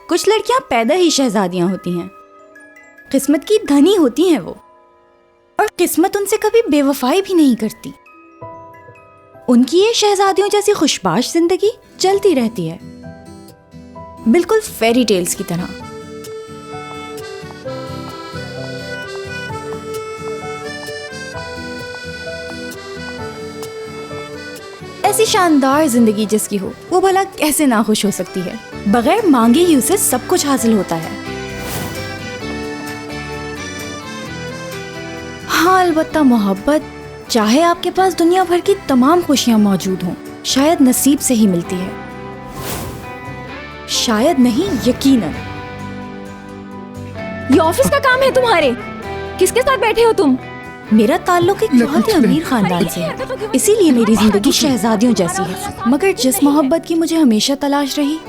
कुछ लड़कियां पैदा ही शहजादियां होती हैं, किस्मत की धनी होती हैं वो, और किस्मत उनसे कभी बेवफाई भी नहीं करती। उनकी ये शहजादियों जैसी खुशबाश जिंदगी चलती रहती है, बिल्कुल फेरी टेल्स की तरह। ऐसी शानदार जिंदगी जिसकी हो, वो भला कैसे ना खुश हो सकती है। बगैर मांगे ही उसे सब कुछ हासिल होता है। हाँ, अलबत्ता मोहब्बत, चाहे आपके पास दुनिया भर की तमाम खुशियां मौजूद हों, शायद नसीब से ही मिलती है। शायद नहीं, यकीनन। ये ऑफिस का काम है तुम्हारे। किसके साथ बैठे हो तुम? मेरा ताल्लुक एक बहुत ही अमीर खानदान से है, इसीलिए मेरी जिंदगी शहजादियों जैसी है। मगर जिस मोहब्बत की मुझे हमेशा तलाश रही,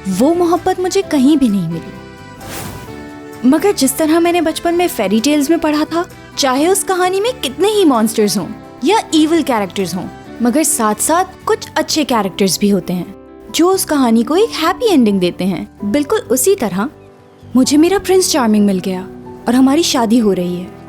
वो मोहब्बत मुझे कहीं भी नहीं मिली। मगर जिस तरह मैंने बचपन में फेरी टेल्स में पढ़ा था, चाहे उस कहानी में कितने ही मॉन्स्टर्स हों या इविल कैरेक्टर्स हों, मगर साथ साथ कुछ अच्छे कैरेक्टर्स भी होते हैं जो उस कहानी को एक हैप्पी एंडिंग देते हैं। बिल्कुल उसी तरह मुझे मेरा प्रिंस चार्मिंग मिल गया और हमारी शादी हो रही है।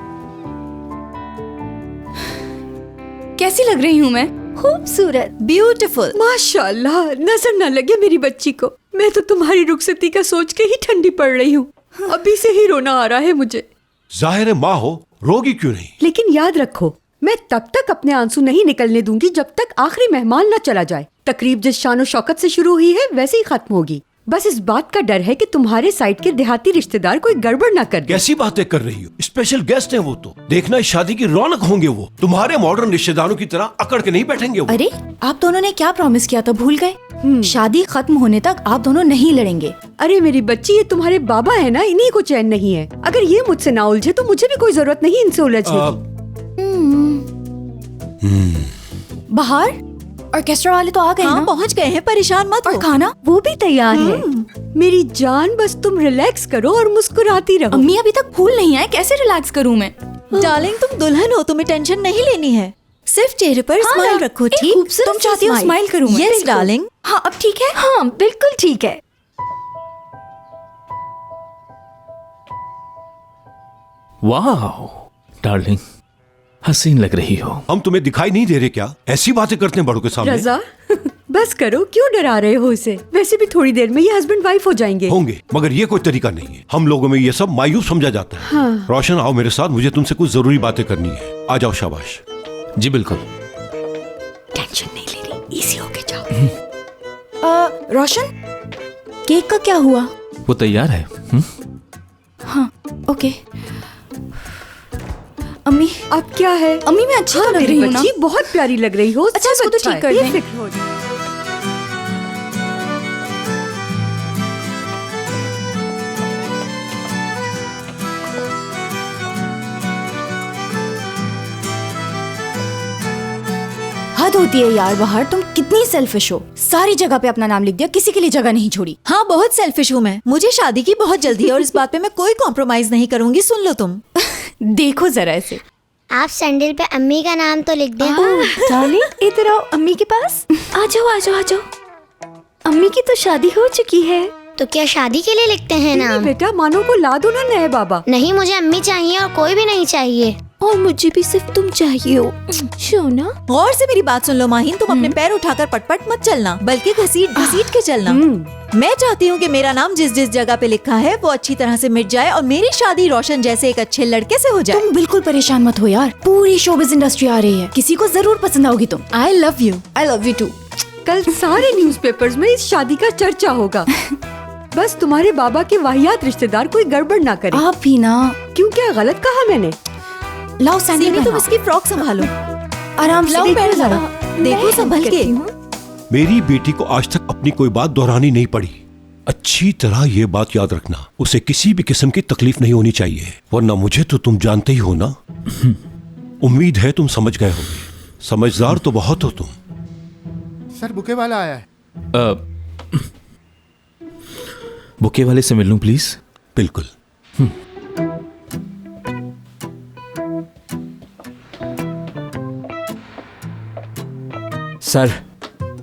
कैसी लग रही हूँ मैं? खूबसूरत, ब्यूटीफुल, माशाल्लाह। नजर न लगे मेरी बच्ची को। मैं तो तुम्हारी रुखसती का सोच के ही ठंडी पड़ रही हूँ। अभी से ही रोना आ रहा है मुझे। जाहिर है माँ हो, रोगी क्यों नहीं? लेकिन याद रखो, मैं तब तक अपने आंसू नहीं निकलने दूंगी जब तक आखिरी मेहमान न चला जाए। तकरीब जिस शानो शौकत से शुरू हुई है वैसे ही खत्म होगी। बस इस बात का डर है कि तुम्हारे साइड के देहाती रिश्तेदार कोई गड़बड़ ना कर दे। कैसी बातें कर रही हो? स्पेशल गेस्ट हैं वो तो। देखना इस शादी की रौनक होंगे वो। तुम्हारे मॉडर्न रिश्तेदारों की तरह अकड़ के नहीं बैठेंगे वो। अरे, आप दोनों ने क्या प्रॉमिस किया था, भूल गए? शादी खत्म होने तक आप दोनों नहीं लड़ेंगे। अरे मेरी बच्ची, ये तुम्हारे बाबा है ना, इन्हीं को चैन नहीं है। अगर ये मुझसे ना उलझे तो मुझे भी कोई जरूरत नहीं इनसे उलझने की। बाहर ऑर्केस्ट्रा वाले तो आ गए ना? पहुंच गए हैं, परेशान मत और हो। खाना वो भी तैयार है। मेरी जान, बस तुम रिलैक्स करो और मुस्कुराती रहो। अम्मी अभी तक फूल नहीं आए, कैसे रिलैक्स करूं मैं? डार्लिंग, तुम दुल्हन हो, तुम्हें टेंशन नहीं लेनी है। सिर्फ चेहरे पर स्माइल रखो, ठीक? तुम चाहती हो स्माइल करूं मैं? Yes darling. हाँ, अब ठीक है। हाँ, बिल्कुल ठीक है। वाह डार्लिंग, हसीन लग रही हो। हम तुम्हें दिखाई नहीं दे रहे क्या? ऐसी बातें करते हैं बड़ों के सामने। रजा, बस करो, क्यों डरा रहे हो इसे? वैसे भी थोड़ी देर में ये हस्बैंड वाइफ हो जाएंगे। होंगे, मगर ये कोई तरीका नहीं है। हम लोगों में ये सब मायूस समझा जाता है। हाँ। रोशन, आओ मेरे साथ, मुझे तुमसे कुछ जरूरी बातें करनी है। आ जाओ। शाबाश। जी बिल्कुल। टेंशन नहीं ले रही, इजी होके जाओ। रोशन, केक का क्या हुआ? वो तैयार है। हाँ, ओके। अम्मी, अब क्या है? अम्मी मैं अच्छी तो लग मेरी रही हूँ ना? बच्ची बहुत प्यारी लग रही हो। अच्छा, इसको तो ठीक कर दें। बेफिक्र हो जाओ। हद होती है यार बाहर, तुम कितनी सेल्फिश हो। सारी जगह पे अपना नाम लिख दिया, किसी के लिए जगह नहीं छोड़ी। हाँ, बहुत सेल्फिश हूँ मैं। मुझे शादी की बहुत जल्दी है और इस बात पे मैं कोई कॉम्प्रोमाइज नहीं करूंगी। सुन लो तुम। देखो जरा इसे। आप सैंडल पे अम्मी का नाम तो लिख दें। डार्लिंग, इधर आओ अम्मी के पास। आ जाओ आ जाओ आ जाओ। अम्मी की तो शादी हो चुकी है। तो क्या शादी के लिए लिखते हैं नाम? बेटा, मानो को ला दो ना नए बाबा। नहीं, मुझे अम्मी चाहिए और कोई भी नहीं चाहिए। और मुझे भी सिर्फ तुम चाहिए हो, शोना। गौर से मेरी बात सुन लो माहिन, तुम अपने पैर उठाकर पटपट मत चलना, बल्कि घसीट घसीट के चलना। मैं चाहती हूँ कि मेरा नाम जिस जिस जगह पे लिखा है वो अच्छी तरह से मिट जाए और मेरी शादी रोशन जैसे एक अच्छे लड़के से हो जाए। तुम बिल्कुल परेशान मत हो यार, पूरी शोबिज इंडस्ट्री आ रही है, किसी को जरूर पसंद आओगी तुम। I love you. I love you too. कल सारे न्यूज़पेपर्स में इस शादी का चर्चा होगा। बस तुम्हारे बाबा के वाहियात रिश्तेदार कोई गड़बड़ ना करे। आप भी ना। क्यों, क्या गलत कहा मैंने? लाओ सैंडल सीमी, तुम पहनाओ। इसकी फ्रॉक संभालो। आराम से लाओ देखो पैर जरा। देखो संभल के। मेरी बेटी को आज तक अपनी कोई बात दोहरानी नहीं पड़ी। अच्छी तरह ये बात याद रखना, उसे किसी भी किस्म की तकलीफ नहीं होनी चाहिए, वरना मुझे तो तुम जानते ही हो ना। उम्मीद है तुम समझ गए होगे। समझदार तो बहुत हो तुम। सर, बुके वाला आया है। बुके वाले से मिल लूं प्लीज? बिल्कुल। सर,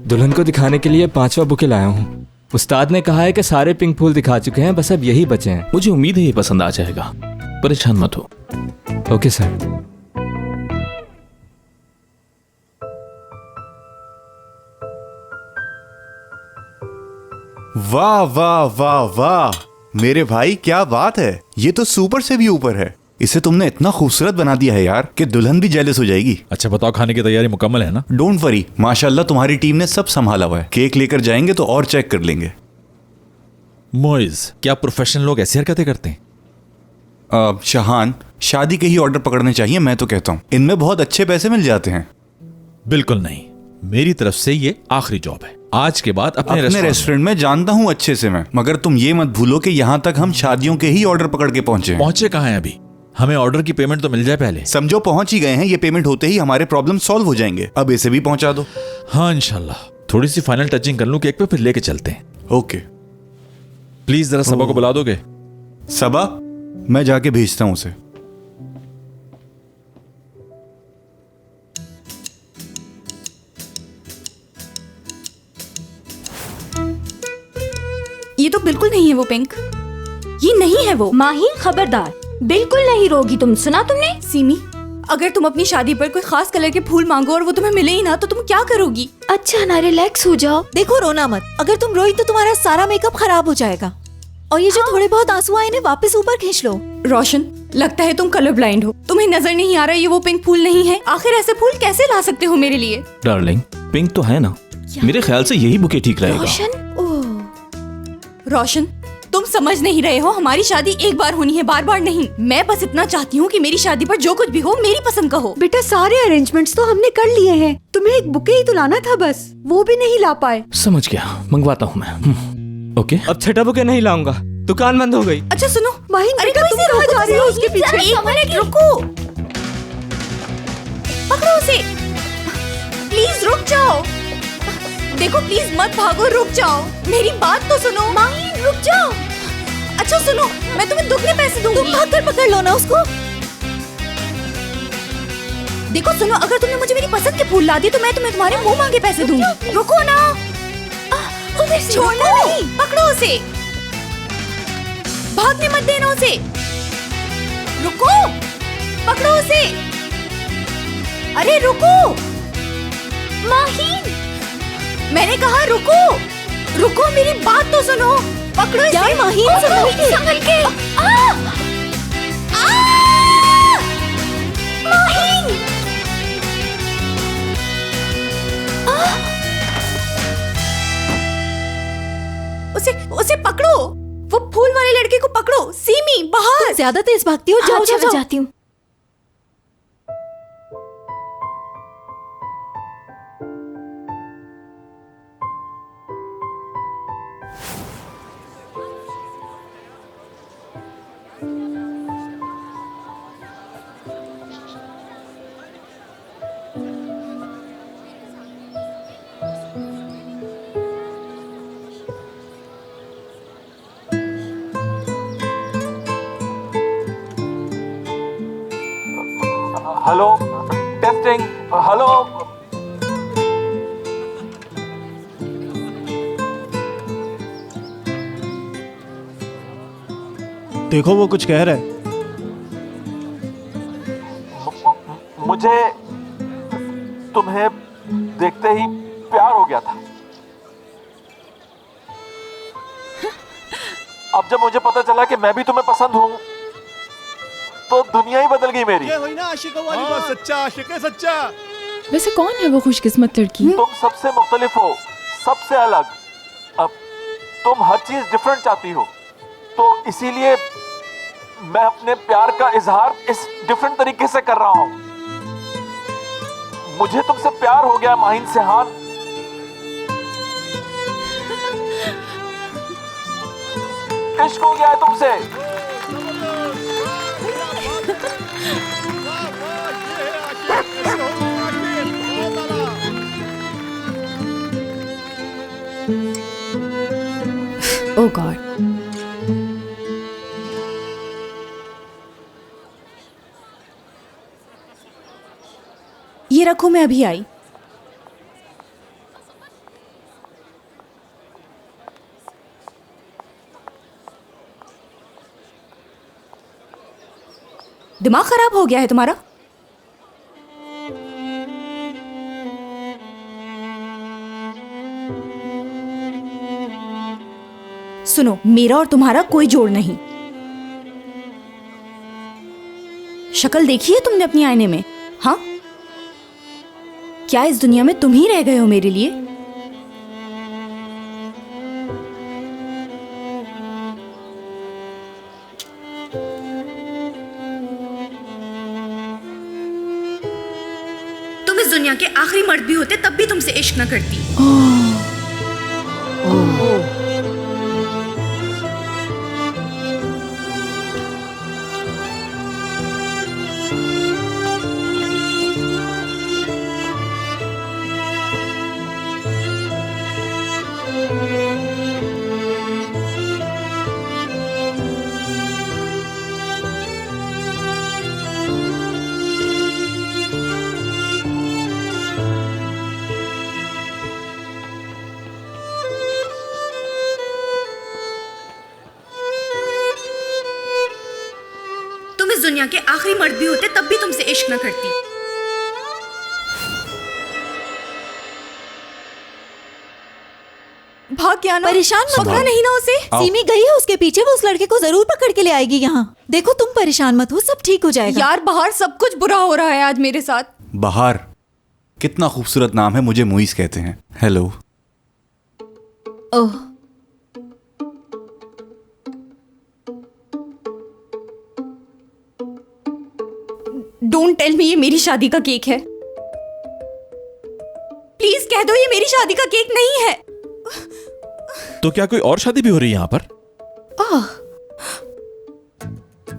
दुल्हन को दिखाने के लिए 5वां बुके लाया हूँ। उस्ताद ने कहा है कि सारे पिंक फूल दिखा चुके हैं, बस अब यही बचे हैं। मुझे उम्मीद है ये पसंद आ जाएगा, परेशान मत हो। Okay sir. वाह वाह वाह वाह मेरे भाई, क्या बात है। ये तो सुपर से भी ऊपर है। इसे तुमने इतना खूबसूरत बना दिया है यार कि दुल्हन भी जेलस हो जाएगी। अच्छा बताओ, खाने की तैयारी मुकम्मल है ना? डोंट वरी, माशाल्लाह तुम्हारी टीम ने सब संभाला हुआ है। केक लेकर जाएंगे तो और चेक कर लेंगे। मोइज, क्या प्रोफेशनल लोग ऐसी हरकतें करते हैं? शहान, शादी के ही ऑर्डर पकड़ने चाहिए मैं तो कहता हूँ। इनमें बहुत अच्छे पैसे मिल जाते हैं। बिल्कुल नहीं, मेरी तरफ से ये आखिरी जॉब है। आज के बाद अपने रेस्टोरेंट में जानता हूँ अच्छे से मैं, मगर तुम ये मत भूलो कि यहाँ तक हम शादियों के ही ऑर्डर पकड़ के पहुंचे हैं। पहुंचे कहाँ हैं अभी? हमें ऑर्डर की पेमेंट तो मिल जाए पहले। समझो पहुंच ही गए हैं। ये पेमेंट होते ही हमारे प्रॉब्लम सॉल्व हो जाएंगे। अब इसे भी पहुंचा दो। हाँ इंशाल्लाह। थोड़ी सी फाइनल टचिंग कर लूं केक पे, फिर लेके चलते हैं। ओके। प्लीज जरा सबा को बुला दोगे? सबा, मैं जाके भेजता हूं उसे। ये तो बिल्कुल नहीं है वो पिंक, ये नहीं है वो। माहीन खबरदार, बिल्कुल नहीं रोगी तुम। सुना तुमने? सीमी, अगर तुम अपनी शादी पर कोई खास कलर के फूल मांगो और वो तुम्हें मिले ही ना, तो तुम क्या करोगी? अच्छा ना, रिलैक्स हो जाओ। देखो रोना मत, अगर तुम रोई तो तुम्हारा सारा मेकअप खराब हो जाएगा। और ये जो थोड़े बहुत आंसू आए इन्हें वापस ऊपर खींच लो। रोशन, लगता है तुम कलर ब्लाइंड हो। तुम्हें नजर नहीं आ रहा ये वो पिंक फूल नहीं है। आखिर ऐसे फूल कैसे ला सकते हो मेरे लिए? डार्लिंग, पिंक तो है ना, मेरे ख्याल से यही बुके ठीक रहेगा। रोशन, तुम समझ नहीं रहे हो, हमारी शादी एक बार होनी है, बार बार नहीं। मैं बस इतना चाहती हूँ कि मेरी शादी पर जो कुछ भी हो मेरी पसंद का हो। बेटा, सारे अरेंजमेंट्स तो हमने कर लिए हैं, तुम्हें एक बुके ही तो लाना था, बस वो भी नहीं ला पाए। समझ गया, मंगवाता हूँ मैं। ओके, अब छठा बुके नहीं लाऊंगा, दुकान बंद हो गई। अच्छा सुनो माहिन, बेटा तुम कहाँ जा रही हो उसके पीछे? एक मिनट रुको, पकड़ो उसे, प्लीज रुक जाओ। देखो प्लीज मत भागो, रुक जाओ, मेरी बात तो सुनो। माहिन रुक जाओ। अच्छा सुनो, मैं तुम्हें दुगने पैसे दूंगी। तुम भागकर पकड़ लो ना उसको। देखो सुनो, अगर तुमने मुझे मेरी पसंद के फूल ला दिए तो मैं तुम्हें तुम्हारे मुंह मांगे पैसे दूंगी। रुको ना, छोड़ना नहीं, पकड़ो उसे, भागने मत देना उसे। रुको, पकड़ो उसे, अरे रुको। माहिन, मैंने कहा रुको, रुको, मेरी बात तो सुनो, पकड़ो इसे। यार माहिन, संभल के। माहिन, उसे पकड़ो, वो फूल वाले लड़के को पकड़ो। सीमी, बाहर। ज्यादा तेज भागती हो, जाओ जाओ जाती हूँ। Hello, testing, hello. देखो वो कुछ कह रहा है। मुझे तुम्हें देखते ही प्यार हो गया था। अब जब मुझे पता चला कि मैं भी तुम्हें पसंद हूँ तो दुनिया ही बदल गई मेरी। ये हुई ना आशिकों वाली बात। सच्चा आशिक है, सच्चा। वैसे कौन है वो खुशकिस्मत लड़की? तुम सबसे मुख्तलिफ हो, सबसे अलग। अब तुम हर चीज डिफरेंट चाहती हो, तो इसीलिए मैं अपने प्यार का इजहार इस डिफरेंट तरीके से कर रहा हूँ। मुझे तुमसे प्यार हो गया माहिन सेहान। इश्क हो गया है तुमसे। Oh God. ये रखो, मैं अभी आई। दिमाग खराब हो गया है तुम्हारा? सुनो, मेरा और तुम्हारा कोई जोड़ नहीं। शक्ल देखी है तुमने अपनी आईने में? हाँ, क्या इस दुनिया में तुम ही रह गए हो मेरे लिए? तुम इस दुनिया के आखिरी मर्द भी होते तब भी तुमसे इश्क न करती। तुम इस दुनिया के आखिरी मर्द भी होते तब भी तुमसे इश्क न करती। भाग गया ना? परेशान मत पकड़ा नहीं ना उसे? सीमी गई है उसके पीछे, वो उस लड़के को जरूर पकड़ के ले आएगी यहाँ। देखो तुम परेशान मत हो, सब ठीक हो जाएगा। यार बाहर सब कुछ बुरा हो रहा है आज मेरे साथ। बहार कितना खूबसूरत नाम है, मुझे मुइज कहते हैं। Hello. Oh, don't tell me ये मेरी शादी का केक है। प्लीज कह दो ये मेरी शादी का केक नहीं है। तो क्या कोई और शादी भी हो रही है यहाँ पर?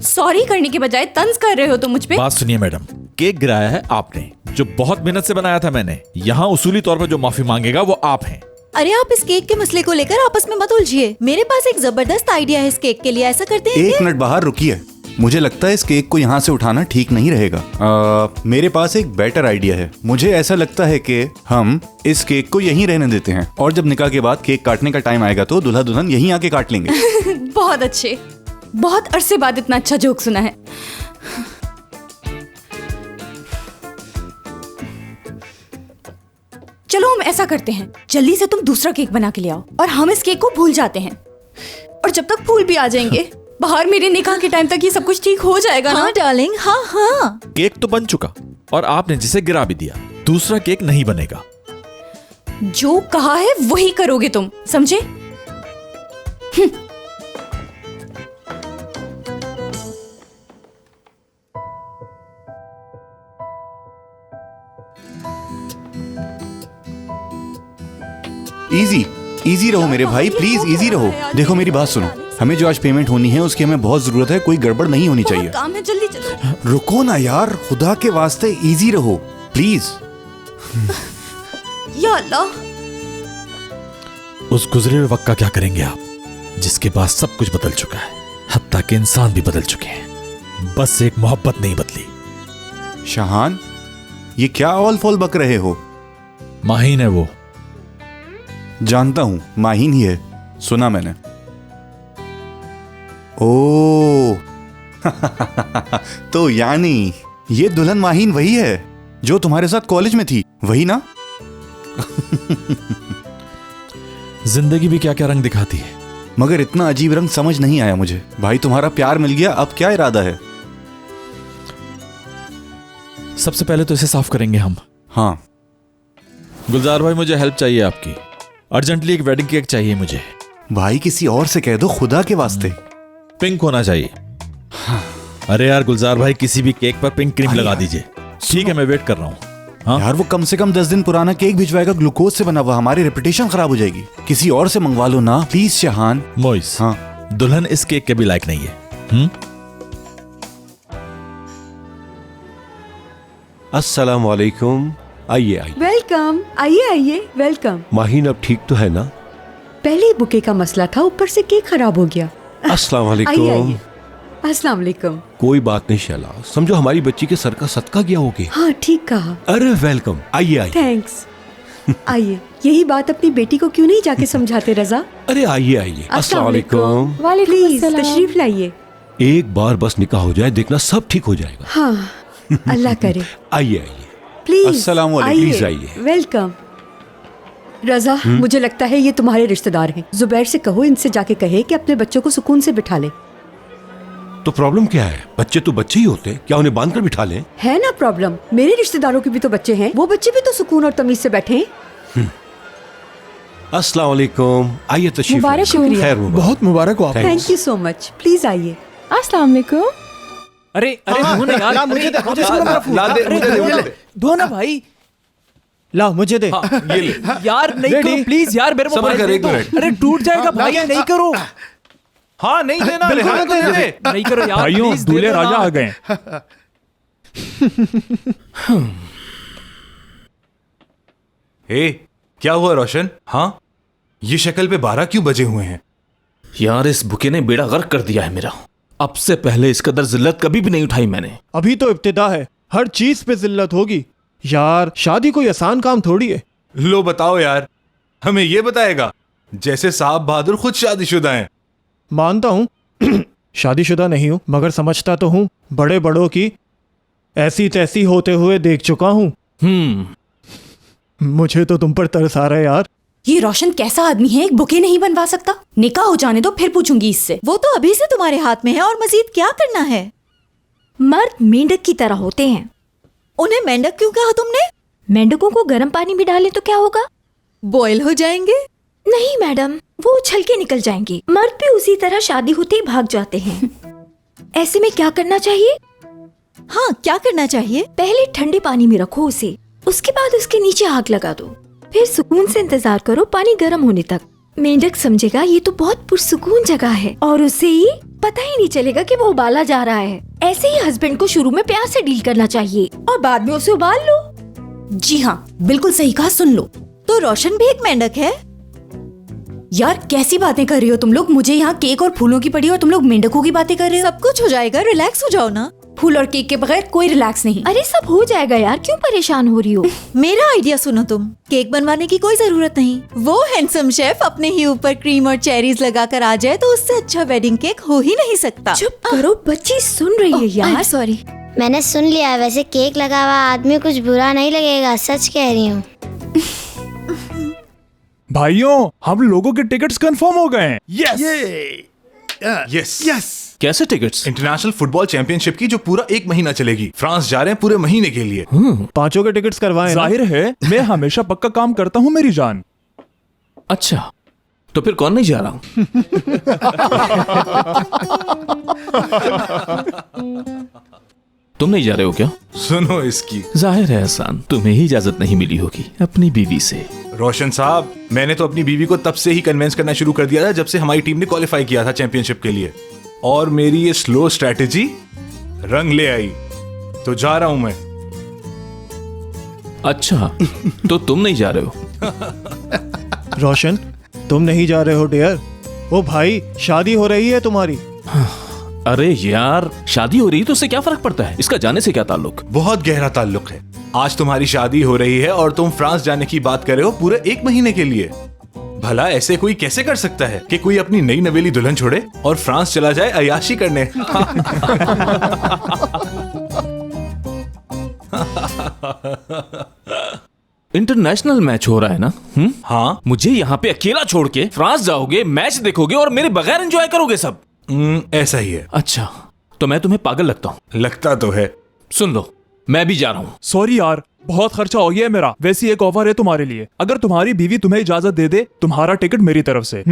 सॉरी करने के बजाय तंज कर रहे हो तुम मुझ पे। बात सुनिए मैडम, केक गिराया है आपने, जो बहुत मेहनत से बनाया था मैंने। यहाँ उसूली तौर पर जो माफी मांगेगा वो आप हैं। अरे आप इस केक के मसले को लेकर आपस में मत उलझिए। मेरे पास एक जबरदस्त आइडिया है इस केक के लिए। ऐसा करते हैं एक मिनट बाहर रुकिए, मुझे लगता है इस केक को यहाँ से उठाना ठीक नहीं रहेगा। मेरे पास एक बेटर आइडिया है। मुझे ऐसा लगता है कि हम इस केक को यहीं रहने देते हैं और जब निकाह के बाद केक काटने का टाइम आएगा तो दूल्हा दुल्हन यहीं आके काट लेंगे। बहुत अच्छे, बहुत अरसे बाद इतना अच्छा जोक सुना है। चलो हम ऐसा करते हैं, जल्दी से तुम दूसरा केक बना के ले आओ और हम इस केक को भूल जाते हैं। और जब तक फूल भी आ जाएंगे बाहर, मेरे निकाह के टाइम तक ये सब कुछ ठीक हो जाएगा ना? हाँ डार्लिंग, हाँ हाँ। केक तो बन चुका और आपने जिसे गिरा भी दिया। दूसरा केक नहीं बनेगा। जो कहा है वही करोगे तुम, समझे? इजी इजी रहो मेरे भाई, प्लीज इजी रहो। देखो मेरी बात सुनो, हमें जो आज पेमेंट होनी है उसकी हमें बहुत जरूरत है, कोई गड़बड़ नहीं होनी चाहिए। काम है, जल्दी चलो। रुको ना यार, खुदा के वास्ते इजी रहो प्लीज। या अल्लाह, उस गुजरे हुए वक्त का क्या करेंगे आप, जिसके बाद सब कुछ बदल चुका है, हत्ता के इंसान भी बदल चुके हैं, बस एक मोहब्बत नहीं बदली। शाहान, ये क्या ऑल फॉल बक रहे हो? माहीन है वो। जानता हूं, माहीन ही है, सुना मैंने। ओ तो यानी ये दुल्हन माहीन वही है जो तुम्हारे साथ कॉलेज में थी, वही ना? जिंदगी भी क्या क्या रंग दिखाती है, मगर इतना अजीब रंग समझ नहीं आया मुझे। भाई तुम्हारा प्यार मिल गया, अब क्या इरादा है? सबसे पहले तो इसे साफ करेंगे हम। हाँ गुलजार भाई, मुझे हेल्प चाहिए आपकी। अर्जेंटली एक वेडिंग केक चाहिए मुझे। भाई किसी और से कह दो खुदा के वास्ते। पिंक होना चाहिए। अरे यार गुलजार भाई, किसी भी केक पर पिंक क्रीम लगा दीजिए। ठीक है, मैं वेट कर रहा हूँ। हाँ? यार वो कम से कम 10 दिन पुराना केक भिजवाएगा, ग्लूकोज से बना हुआ, हमारी रेपुटेशन खराब हो जाएगी। किसी और से मंगवा लो ना प्लीज शाहान। मोइस, हाँ, दुल्हन इस केक के भी लायक नहीं है। अस्सलाम वालेकुम। आइए आइए। वेलकम, आइए आइए, वेलकम। माहीन अब ठीक तो है ना? पहले ही बुके का मसला था, ऊपर से केक खराब हो गया। अस्सलाम आइए वालेकुम। आइए। अस्सलाम वालेकुम। कोई बात नहीं शैला, समझो हमारी बच्ची के सर का सदका गया होगे। हाँ ठीक कहा। अरे वेलकम, आइए आइए। थैंक्स। आइए, यही बात अपनी बेटी को क्यों नहीं जाके समझाते रजा? अरे आइए आइए। अस्सलाम वालेकुम। प्लीज तशरीफ लाइए। एक बार बस निकाह हो जाए, देखना सब ठीक हो जाएगा। हाँ, अल्लाह करे। आइए आइए। प्लीज अस्सलाम वालेकुम। प्लीज आइए। वेलकम। रजा, मुझे लगता है ये तुम्हारे रिश्तेदार हैं। जुबैर से कहो इनसे जाके कहे कि अपने बच्चों को सुकून से बिठा ले। तो प्रॉब्लम क्या है? बच्चे तो बच्चे ही होते हैं, क्या उन्हें बांध कर बिठा लें? है ना प्रॉब्लम। मेरे रिश्तेदारों के भी तो बच्चे हैं, वो बच्चे भी तो सुकून और तमीज से बैठे हैं। अस्सलाम वालेकुम। आइए तशरीफ मुबारक लाइए। शुक्रिया। खैर मुबारक। बहुत मुबारक हो आप। Thank you so much. Please आइए। अस्सलाम वालेकुम। अरे अरे हाँ, धो ना यार, ला मुझे दे, मुझे सुनो मेरा फूल। ला दे, अरे, मुझे दे, मुझे मुझे दे। दे। धो ना भाई। ला मुझे दे। हाँ, ये ले। यार नहीं Ready? करो प्लीज यार, मेरे सब्र मोबाइल कर, दे एक दो। मिनट। अरे टूट जाएगा भाई, ला, नहीं करो। हाँ नहीं देना, बिल्कुल हाँ, नहीं देना। नहीं करो यार, भाइयों, please दे दूल्हे दो ना। राजा आ गए। ए, क्या हुआ रोशन? हाँ, ये शक्ल पे 12 क्यों बजे हुए हैं? यार इस बुके ने बेड़ा गर्क कर दिया है मेरा। अब से पहले इस कदर जिल्लत कभी भी नहीं उठाई मैंने। अभी तो इब्तिदा है, हर चीज पे जिल्लत होगी। यार शादी कोई आसान काम थोड़ी है। लो बताओ यार, हमें ये बताएगा जैसे साहब बहादुर खुद शादीशुदा हैं। मानता हूं शादीशुदा नहीं हूं, मगर समझता तो हूं बड़े बड़ों की ऐसी तैसी होते हुए देख चुका हूं। मुझे तो तुम पर तरस आ रहा है यार। ये रोशन कैसा आदमी है, एक बुके नहीं बनवा सकता? निकाह हो जाने दो, फिर पूछूंगी इससे। वो तो अभी से तुम्हारे हाथ में है और मजीद क्या करना है? मर्द मेंढक की तरह होते हैं। उन्हें मेंढक क्यों कहा तुमने? मेंढकों को गर्म पानी में डालें तो क्या होगा? बॉयल हो जाएंगे। नहीं मैडम, वो उछल के निकल जाएंगे। मर्द भी उसी तरह शादी होते ही भाग जाते हैं। ऐसे में क्या करना चाहिए? हाँ, क्या करना चाहिए? पहले ठंडे पानी में रखो उसे, उसके बाद उसके नीचे आग लगा दो, फिर सुकून से इंतजार करो पानी गर्म होने तक। मेंढक समझेगा ये तो बहुत पुरसुकून जगह है और उसे ही पता ही नहीं चलेगा कि वो उबाला जा रहा है। ऐसे ही हस्बैंड को शुरू में प्यार से डील करना चाहिए और बाद में उसे उबाल लो। जी हाँ, बिल्कुल सही कहा। सुन लो, तो रोशन भी एक मेंढक है? यार कैसी बातें कर रही हो तुम लोग? मुझे यहाँ केक और फूलों की पड़ी और तुम लोग मेंढकों की बातें कर रहे हो। सब कुछ हो जाएगा, रिलैक्स हो जाओ ना। फूल और केक के बगैर कोई रिलैक्स नहीं। अरे सब हो जाएगा यार, क्यों परेशान हो रही हो? मेरा आइडिया सुनो तुम। केक बनवाने की कोई जरूरत नहीं। वो हैंडसम शेफ अपने ही ऊपर क्रीम और चेरीज लगाकर आ जाए तो उससे अच्छा वेडिंग केक हो ही नहीं सकता। चुप करो, बच्ची सुन रही है यार। सॉरी। मैंने सुन लिया। वैसे केक लगा हुआ आदमी कुछ बुरा नहीं लगेगा, सच कह रही हूँ। भाइयों, हम लोगों के टिकट्स कंफर्म हो गए हैं। Yes yes. कैसे टिकट्स? इंटरनेशनल फुटबॉल चैंपियनशिप की, जो पूरा 1 महीना चलेगी। फ्रांस जा रहे हैं पूरे महीने के लिए। पांचों के टिकट्स करवाए ना? जाहिर है, मैं हमेशा पक्का काम करता हूँ मेरी जान। अच्छा, तो फिर कौन नहीं जा रहा हूँ? तुम नहीं जा रहे हो क्या? सुनो इसकी। जाहिर है एहसान, तुम्हें ही इजाजत नहीं मिली होगी अपनी बीवी से। रोशन साहब, मैंने तो अपनी बीवी को तब से ही कन्विंस करना शुरू कर दिया था जब से हमारी टीम ने क्वालिफाई किया था चैंपियनशिप के लिए, और मेरी ये स्लो स्ट्रैटेजी रंग ले आई। तो जा रहा हूं मैं। अच्छा, तो तुम नहीं जा रहे हो? रोशन, तुम नहीं जा रहे हो डियर? ओ भाई, शादी हो रही है तुम्हारी। अरे यार, शादी हो रही है तो उससे क्या फर्क पड़ता है? इसका जाने से क्या ताल्लुक? बहुत गहरा ताल्लुक है। आज तुम्हारी शादी हो रही है और तुम फ्रांस जाने की बात कर रहे हो पूरे 1 महीने के लिए। भला ऐसे कोई कैसे कर सकता है कि कोई अपनी नई नवेली दुल्हन छोड़े और फ्रांस चला जाए अय्याशी करने? इंटरनेशनल मैच हो रहा है ना? हाँ। मुझे यहाँ पे अकेला छोड़ के फ्रांस जाओगे, मैच देखोगे और मेरे बगैर एंजॉय करोगे सब? ऐसा ही है। अच्छा, तो मैं तुम्हें पागल लगता हूँ? लगता तो है। सुन लो, मैं भी जा रहा हूँ। सॉरी यार, बहुत खर्चा हो गया है मेरा। वैसी एक ऑफर है तुम्हारे लिए, अगर तुम्हारी बीवी तुम्हें इजाजत दे दे, तुम्हारा टिकट मेरी तरफ से।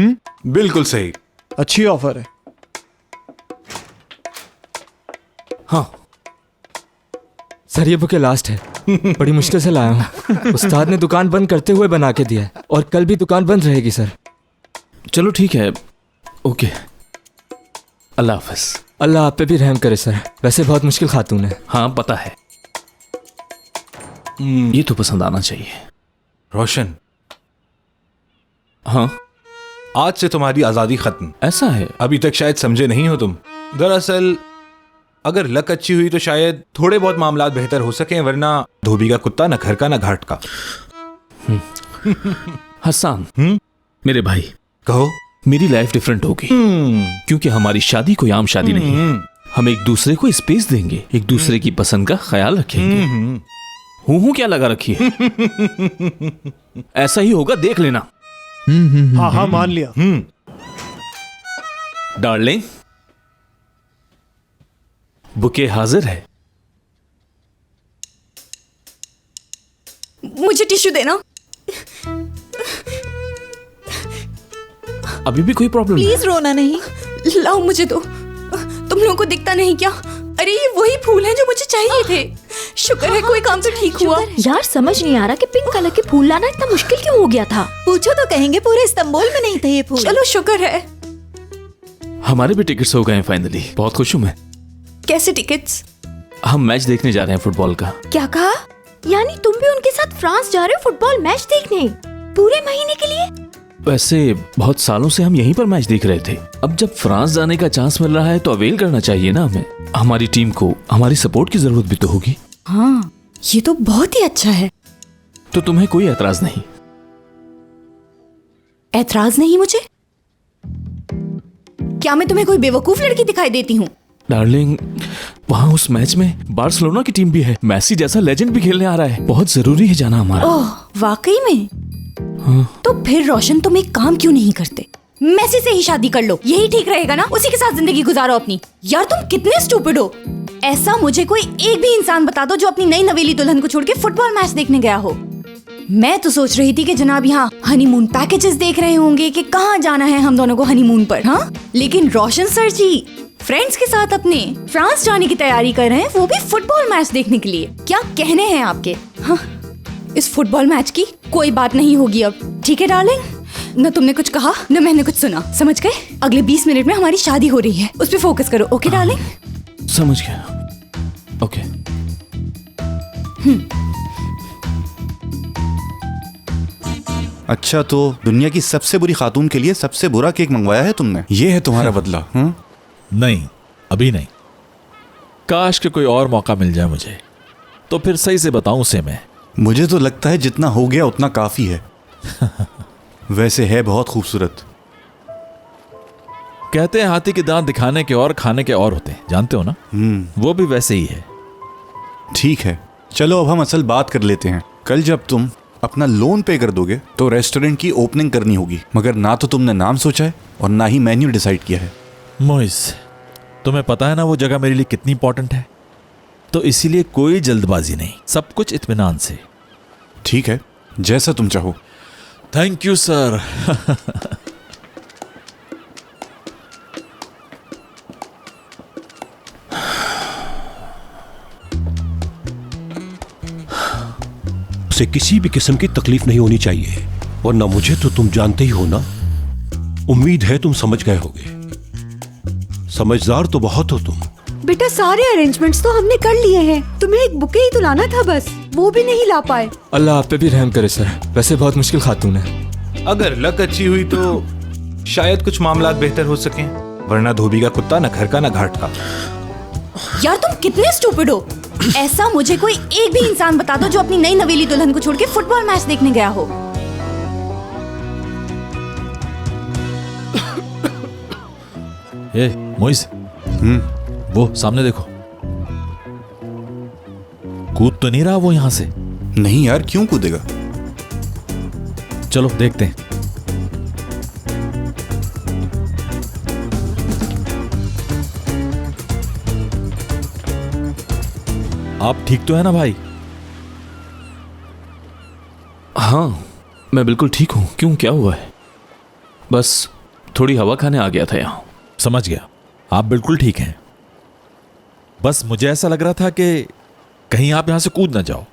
बिल्कुल सही। अच्छी ऑफर है। हाँ सर, ये बुके लास्ट है। बड़ी मुश्किल से लाया हूँ। उस्ताद ने दुकान बंद करते हुए बना के दिया है और कल भी दुकान बंद रहेगी सर। चलो ठीक है, ओके, अल्लाह हाफ़िज़। अल्लाह आप पे भी रहम करे सर। वैसे बहुत मुश्किल खातून है। हाँ पता है। ये तो पसंद आना चाहिए। रोशन, हाँ, आज से तुम्हारी आजादी खत्म। ऐसा है? अभी तक शायद समझे नहीं हो तुम। दरअसल अगर लक अच्छी हुई तो शायद थोड़े बहुत मामलात बेहतर हो सके, वरना धोबी का कुत्ता न घर का न घाट का। हसन, मेरे भाई, कहो। मेरी लाइफ डिफरेंट होगी, क्योंकि हमारी शादी कोई आम शादी नहीं है। हम एक दूसरे को स्पेस देंगे, एक दूसरे की पसंद का ख्याल रखेंगे। हूँ क्या लगा रखी है? ऐसा ही होगा, देख लेना। हाँ हाँ मान लिया। डार्लिंग, बुके हाजिर है। मुझे टिश्यू देना। अभी भी कोई प्रॉब्लम? प्लीज रोना नहीं। लाओ मुझे दो। तुम लोगों को दिखता नहीं क्या? अरे ये वही फूल हैं जो मुझे चाहिए थे। शुक्र है कोई काम तो ठीक हुआ। यार समझ नहीं आ रहा कि पिंक कलर के फूल लाना इतना मुश्किल क्यों हो गया था। पूछो तो कहेंगे पूरे इस्तांबुल में नहीं थे ये फूल। चलो शुक्र है। हमारे भी टिकट्स हो गए हैं फाइनली। बहुत खुश हूँ मैं। कैसे टिकट्स? हम मैच देखने जा रहे हैं फुटबॉल का। क्या कहा? यानी तुम भी उनके साथ फ्रांस जा रहे हो फुटबॉल मैच देखने पूरे महीने के लिए? वैसे बहुत सालों से हम यहीं पर मैच देख रहे थे। अब जब फ्रांस जाने का चांस मिल रहा है तो अवेल करना चाहिए ना हमें। हमारी टीम को हमारी सपोर्ट की जरूरत भी तो होगी। हाँ, ये तो बहुत ही अच्छा है। तो तुम्हें कोई एतराज नहीं? एतराज नहीं मुझे? क्या मैं तुम्हें कोई बेवकूफ लड़की दिखाई देती हूँ? डार्लिंग, वहाँ उस मैच में बार्सिलोना की टीम भी है। मेसी जैसा लेजेंड भी खेलने आ रहा है। बहुत जरूरी है जाना हमारा। ओह, वाकई में? हाँ। तो फिर रोशन तुम एक काम क्यों नहीं करते? मेसी से ही शादी कर लो, यही ठीक रहेगा ना? उसी के साथ जिंदगी गुजारो अपनी। यार तुम कितने स्टूपिड हो। ऐसा मुझे कोई एक भी इंसान बता दो जो अपनी नई नवेली दुल्हन को छोड़ के फुटबॉल मैच देखने गया हो। मैं तो सोच रही थी कि जनाब यहाँ हनीमून पैकेजेस देख रहे होंगे कि कहाँ जाना है हम दोनों को हनीमून पर। हाँ, लेकिन रोशन सर जी फ्रेंड्स के साथ अपने फ्रांस जाने की तैयारी कर रहे हैं, वो भी फुटबॉल मैच देखने के लिए। क्या कहने हैं आपके? हाँ, इस फुटबॉल मैच की कोई बात नहीं होगी अब। ठीक है डार्लिंग, न तुमने कुछ कहा न मैंने कुछ सुना, समझ गए? अगले 20 मिनट में हमारी शादी हो रही है, उस पे फोकस करो। Okay darling? समझ गया। ओके। अच्छा, तो दुनिया की सबसे बुरी खातून के लिए सबसे बुरा केक मंगवाया है तुमने? ये है तुम्हारा बदला? नहीं, अभी नहीं। काश कि कोई और मौका मिल जाए मुझे, तो फिर सही से बताऊं उसे मैं। मुझे तो लगता है जितना हो गया उतना काफी है। वैसे है बहुत खूबसूरत। कहते हैं हाथी के दांत दिखाने के और खाने के और होते हैं, जानते हो ना? वो भी वैसे ही है। ठीक है, चलो अब हम असल बात कर लेते हैं। कल जब तुम अपना लोन पे कर दोगे तो रेस्टोरेंट की ओपनिंग करनी होगी, मगर ना तो तुमने नाम सोचा है और ना ही मेन्यू डिसाइड किया है। मोइस, तुम्हें पता है ना वो जगह मेरे लिए कितनी इंपॉर्टेंट है, तो इसीलिए कोई जल्दबाजी नहीं, सब कुछ इत्मीनान से। ठीक है, जैसा तुम चाहो। Thank you sir. उसे किसी भी किस्म की तकलीफ नहीं होनी चाहिए, वरना मुझे तो तुम जानते ही हो ना। उम्मीद है तुम समझ गए होगे। समझदार तो बहुत हो तुम। बेटा सारे अरेंजमेंट्स तो हमने कर लिए हैं, तुम्हें एक बुके ही तो लाना था बस, वो भी नहीं ला पाए। अल्लाह आप पे भी रहम करे सर, वैसे बहुत मुश्किल खातून है। अगर लक अच्छी हुई तो शायद कुछ मामलात बेहतर हो सकें, वरना धोबी का कुत्ता न घर का न घाट का। यार तुम कितने स्टूपिड हो। ऐसा मुझे कोई एक भी इंसान बता दो जो अपनी नई नवेली दुल्हन को छोड़ के फुटबॉल मैच देखने गया हो। ए मोइस, वो सामने देखो। कूद तो नहीं रहा वो यहां से? नहीं यार, क्यों कूदेगा? चलो देखते हैं। आप ठीक तो है ना भाई? हाँ, मैं बिल्कुल ठीक हूं। क्यों, क्या हुआ है? बस थोड़ी हवा खाने आ गया था यहाँ। समझ गया, आप बिल्कुल ठीक हैं। बस मुझे ऐसा लग रहा था कि कहीं आप यहां से कूद ना जाओ।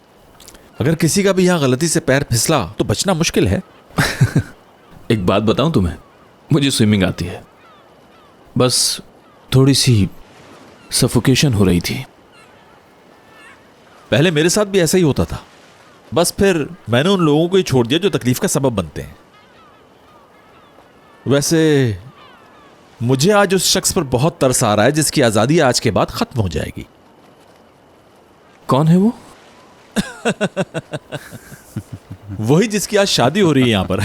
अगर किसी का भी यहां गलती से पैर फिसला तो बचना मुश्किल है। एक बात बताऊं तुम्हें, मुझे स्विमिंग आती है, बस थोड़ी सी सफोकेशन हो रही थी। पहले मेरे साथ भी ऐसा ही होता था, बस फिर मैंने उन लोगों को ही छोड़ दिया जो तकलीफ का सबब बनते हैं। वैसे मुझे आज उस शख्स पर बहुत तरस आ रहा है जिसकी आजादी आज के बाद खत्म हो जाएगी। कौन है वो? वही जिसकी आज शादी हो रही है यहां पर।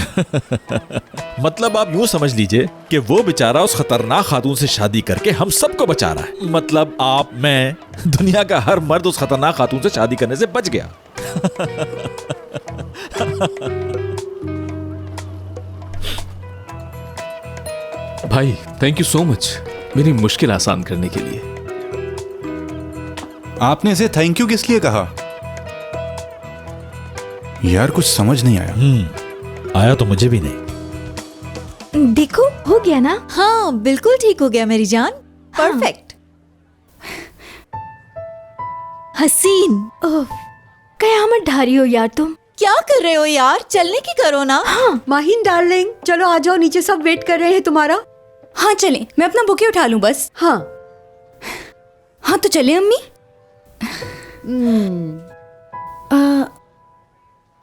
मतलब आप यूं समझ लीजिए कि वो बेचारा उस खतरनाक खातून से शादी करके हम सबको बचा रहा है। मतलब आप, मैं, दुनिया का हर मर्द उस खतरनाक खातून से शादी करने से बच गया। भाई थैंक यू सो मच मेरी मुश्किल आसान करने के लिए। आपने इसे थैंक यू किस लिए कहा? यार कुछ समझ नहीं आया। आया तो मुझे भी नहीं। देखो हो गया ना? हाँ बिल्कुल ठीक हो गया मेरी जान, परफेक्ट। हसीन। कयामत ढारी हो यार तुम। क्या कर रहे हो यार, चलने की करो ना। हाँ माहिन डार्लिंग, चलो आ जाओ, नीचे सब वेट कर रहे हैं तुम्हारा। हाँ चलें, मैं अपना बुके उठा लूं बस। हाँ हाँ तो चले अम्मी।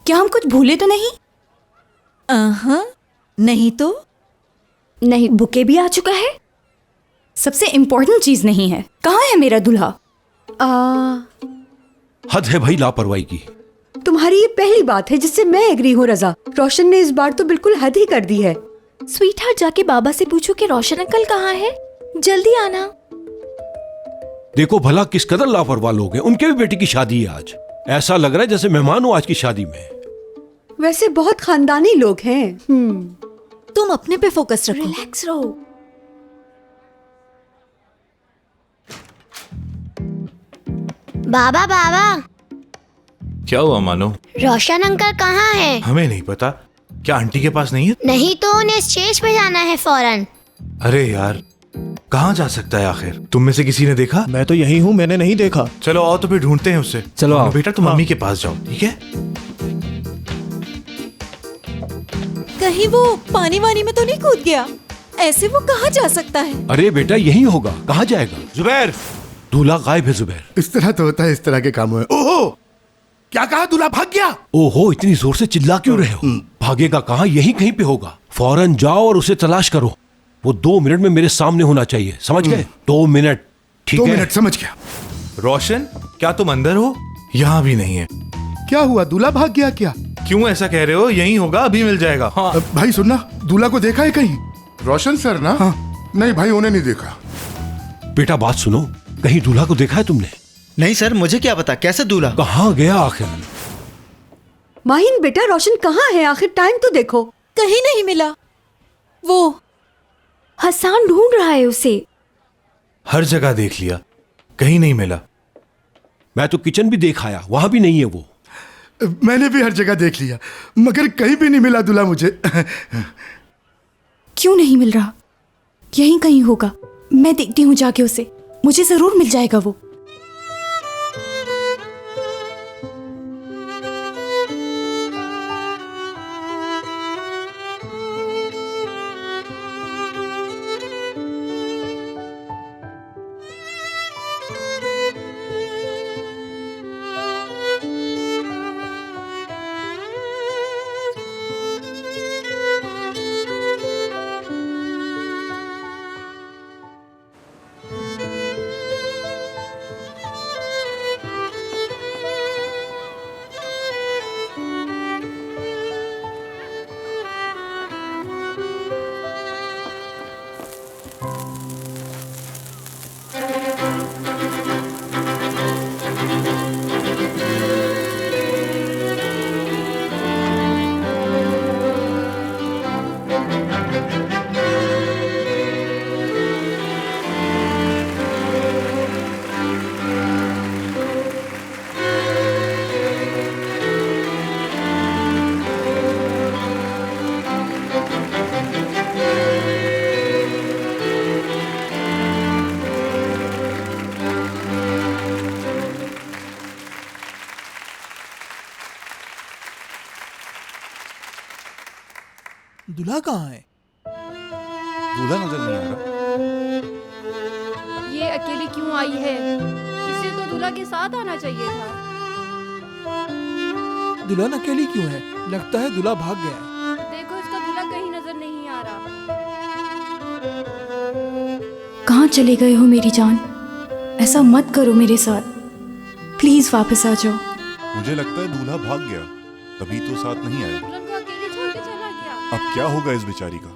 क्या हम कुछ भूले तो नहीं? नहीं तो नहीं, बुके भी आ चुका है। सबसे इम्पोर्टेंट चीज नहीं है, कहाँ है मेरा दूल्हा? हद है भाई लापरवाही की। तुम्हारी ये पहली बात है जिससे मैं एग्री हूँ रजा। रोशन ने इस बार तो बिल्कुल हद ही कर दी है। स्वीट हार्ट, जाके बाबा से पूछो कि रोशन अंकल कहाँ है, जल्दी आना। देखो भला किस कदर लापरवाह लोग हैं, उनके भी बेटी की शादी है आज। ऐसा लग रहा है जैसे मेहमान हो आज की शादी में। वैसे बहुत खानदानी लोग हैं। तुम अपने पे फोकस रखो। रिलैक्स रहो। बाबा बाबा, क्या हुआ मानो? रोशन अंकल कहाँ है? हमें नहीं पता। क्या आंटी के पास नहीं है? नहीं तो उन्हें स्टेज पे जाना है फौरन। अरे यार कहाँ जा सकता है आखिर? तुम में से किसी ने देखा? मैं तो यही हूँ, मैंने नहीं देखा। चलो आओ तो फिर ढूंढते हैं उससे। चलो आओ। बेटा तुम मम्मी के पास जाओ, ठीक है? कहीं वो पानी वानी में तो नहीं कूद गया? ऐसे वो कहाँ जा सकता है? अरे बेटा यही होगा, कहाँ जाएगा? जुबैर, दूल्हा गायब है जुबैर। इस तरह तो होता है इस तरह के कामों में। ओहो, क्या कहा? दूल्हा भाग गया? ओहो, इतनी जोर से चिल्ला क्यों रहे हो? भागेगा कहाँ, यही कहीं पे होगा। फौरन जाओ और उसे तलाश करो। वो 2 मिनट में मेरे सामने होना चाहिए, समझ गए? 2 मिनट, ठीक है? 2 मिनट, समझ गया। रोशन, क्या तुम अंदर हो? यहाँ भी नहीं है। क्या हुआ, दूल्हा भाग गया क्या? क्यों ऐसा कह रहे हो? यहीं होगा, अभी मिल जाएगा। हाँ। भाई सुनना, दूल्हा को देखा है कहीं? रोशन सर ना? हाँ। नहीं भाई, उन्हें नहीं देखा। बेटा बात सुनो, कहीं दूल्हा को देखा है तुमने? नहीं सर, मुझे क्या पता, कैसे दूल्हा? कहाँ गया आखिर? माहिन बेटा, रोशन कहाँ है आखिर? टाइम तो देखो। कहीं नहीं मिला। वो हसान ढूंढ रहा है उसे। हर जगह देख लिया, कहीं नहीं मिला। मैं तो किचन भी देख आया, वहां भी नहीं है वो। मैंने भी हर जगह देख लिया, मगर कहीं भी नहीं मिला दूल्हा मुझे। क्यों नहीं मिल रहा? यहीं कहीं होगा, मैं देखती हूँ जाके उसे, मुझे जरूर मिल जाएगा वो। दूल्हा कहाँ है? दूल्हा नजर नहीं आ रहा। ये अकेली क्यों आई है? इसे तो दूल्हा के साथ आना चाहिए था। दुल्हन अकेली क्यों है? लगता है दूल्हा भाग गया है। देखो इसका दूल्हा कहीं नजर नहीं आ रहा। कहाँ चले गए हो मेरी जान? ऐसा मत करो मेरे साथ, प्लीज वापस आ जाओ। मुझे लगता है दूल्हा भाग गया, तभी तो साथ नहीं आया। दुल्हन को अकेले छोड़ के चला गया। अब क्या होगा इस बेचारी का?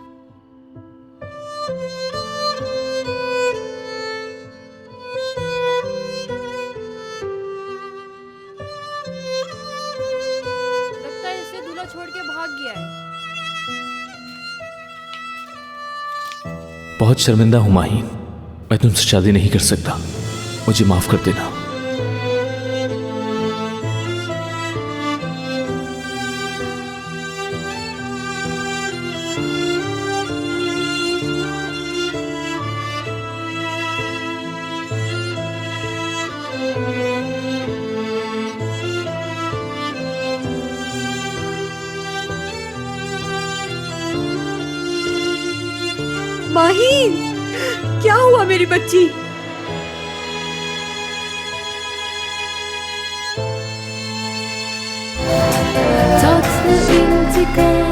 लगता है इसे दूल्हा छोड़ के भाग गया है। बहुत शर्मिंदा हूं माहीन, मैं तुमसे शादी नहीं कर सकता, मुझे माफ कर देना। माहीन, क्या हुआ मेरी बच्ची? Tatlı intikam